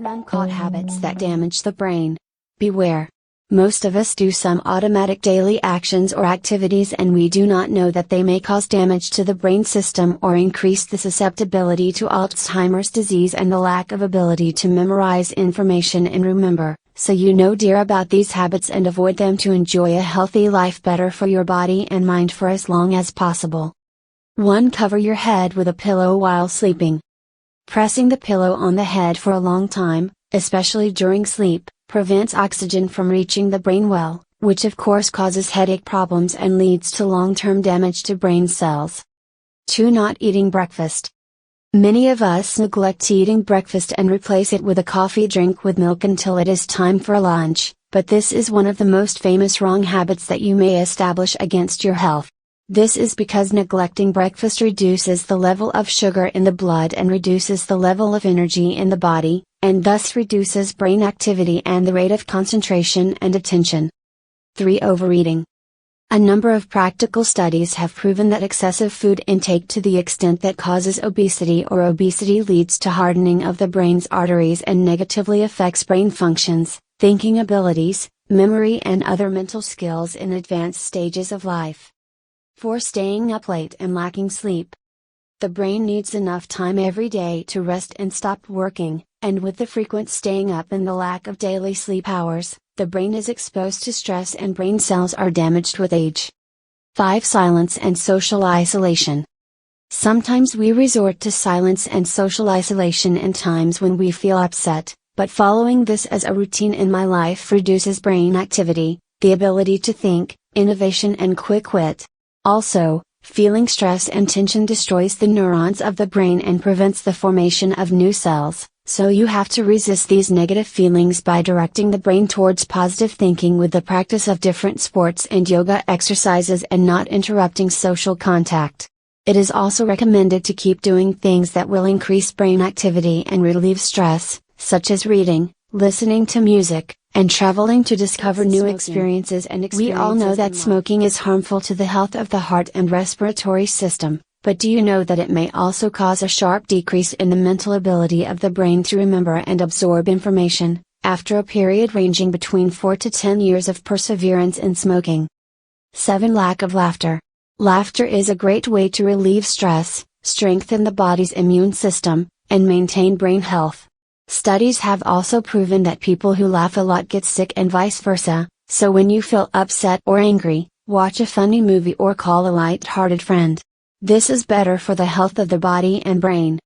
Uncaught habits that damage the brain. Beware. Most of us do some automatic daily actions or activities and we do not know that they may cause damage to the brain system or increase the susceptibility to Alzheimer's disease and the lack of ability to memorize information and remember, so you know dear about these habits and avoid them to enjoy a healthy life better for your body and mind for as long as possible. 1. Cover your head with a pillow while sleeping. Pressing the pillow on the head for a long time, especially during sleep, prevents oxygen from reaching the brain well, which of course causes headache problems and leads to long-term damage to brain cells. 2. Not eating breakfast. Many of us neglect eating breakfast and replace it with a coffee drink with milk until it is time for lunch, but this is one of the most famous wrong habits that you may establish against your health. This is because neglecting breakfast reduces the level of sugar in the blood and reduces the level of energy in the body, and thus reduces brain activity and the rate of concentration and attention. 3. Overeating. A number of practical studies have proven that excessive food intake to the extent that causes obesity or obesity leads to hardening of the brain's arteries and negatively affects brain functions, thinking abilities, memory and other mental skills in advanced stages of life. 4. Staying up late and lacking sleep. The brain needs enough time every day to rest and stop working, and with the frequent staying up and the lack of daily sleep hours, the brain is exposed to stress and brain cells are damaged with age. 5. Silence and social isolation. Sometimes we resort to silence and social isolation in times when we feel upset, but following this as a routine in my life reduces brain activity, the ability to think, innovation and quick wit. Also, feeling stress and tension destroys the neurons of the brain and prevents the formation of new cells, so you have to resist these negative feelings by directing the brain towards positive thinking with the practice of different sports and yoga exercises and not interrupting social contact. It is also recommended to keep doing things that will increase brain activity and relieve stress, such as reading, listening to music, and traveling to discover new experiences and experiences. We all know that smoking is harmful to the health of the heart and respiratory system, but do you know that it may also cause a sharp decrease in the mental ability of the brain to remember and absorb information, after a period ranging between 4 to 10 years of perseverance in smoking? 7. Lack of laughter. Laughter is a great way to relieve stress, strengthen the body's immune system, and maintain brain health. Studies have also proven that people who laugh a lot get sick and vice versa, so when you feel upset or angry, watch a funny movie or call a light-hearted friend. This is better for the health of the body and brain.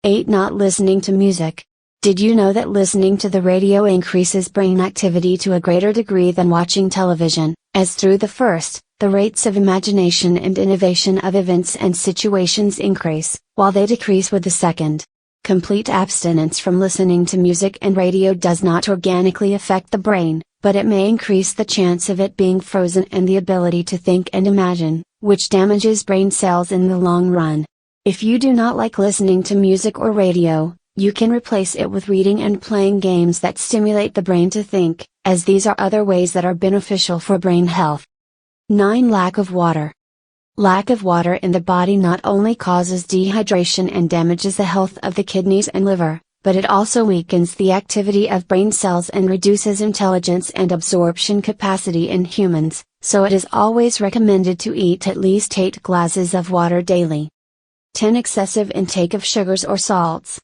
8. Not listening to music. Did you know that listening to the radio increases brain activity to a greater degree than watching television, as through the first, the rates of imagination and innovation of events and situations increase, while they decrease with the second. Complete abstinence from listening to music and radio does not organically affect the brain, but it may increase the chance of it being frozen and the ability to think and imagine, which damages brain cells in the long run. If you do not like listening to music or radio, you can replace it with reading and playing games that stimulate the brain to think, as these are other ways that are beneficial for brain health. 9. Lack of water. Lack of water in the body not only causes dehydration and damages the health of the kidneys and liver, but it also weakens the activity of brain cells and reduces intelligence and absorption capacity in humans, so it is always recommended to eat at least 8 glasses of water daily. 10. Excessive intake of sugars or salts.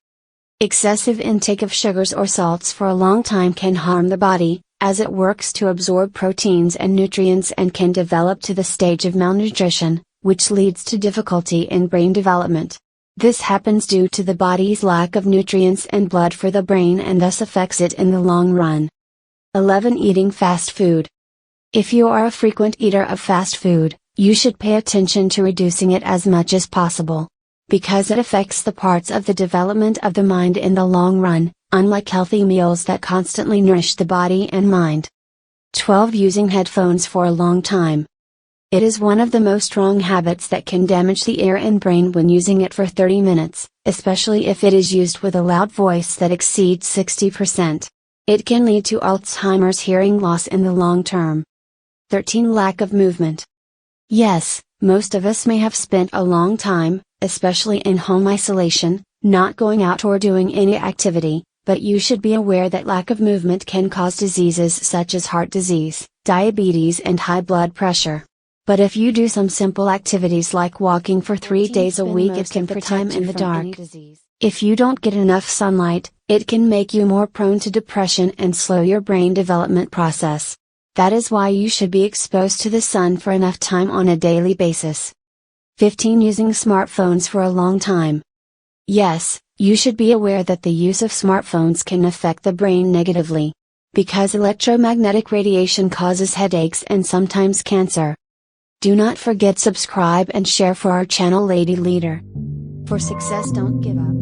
Excessive intake of sugars or salts for a long time can harm the body, as it works to absorb proteins and nutrients and can develop to the stage of malnutrition, which leads to difficulty in brain development. This happens due to the body's lack of nutrients and blood for the brain and thus affects it in the long run. 11. Eating fast food. If you are a frequent eater of fast food, you should pay attention to reducing it as much as possible. Because it affects the parts of the development of the mind in the long run, unlike healthy meals that constantly nourish the body and mind. 12. Using headphones for a long time. It is one of the most wrong habits that can damage the ear and brain when using it for 30 minutes, especially if it is used with a loud voice that exceeds 60%. It can lead to Alzheimer's hearing loss in the long term. 13. Lack of movement. Yes, most of us may have spent a long time, especially in home isolation, not going out or doing any activity, but you should be aware that lack of movement can cause diseases such as heart disease, diabetes and high blood pressure. But if you do some simple activities like walking for 3 days a week, it can protect you in the dark. If you don't get enough sunlight, it can make you more prone to depression and slow your brain development process. That is why you should be exposed to the sun for enough time on a daily basis. 15. Using smartphones for a long time. Yes, you should be aware that the use of smartphones can affect the brain negatively. Because electromagnetic radiation causes headaches and sometimes cancer. Do not forget subscribe and share for our channel Lady Leader. For success, don't give up.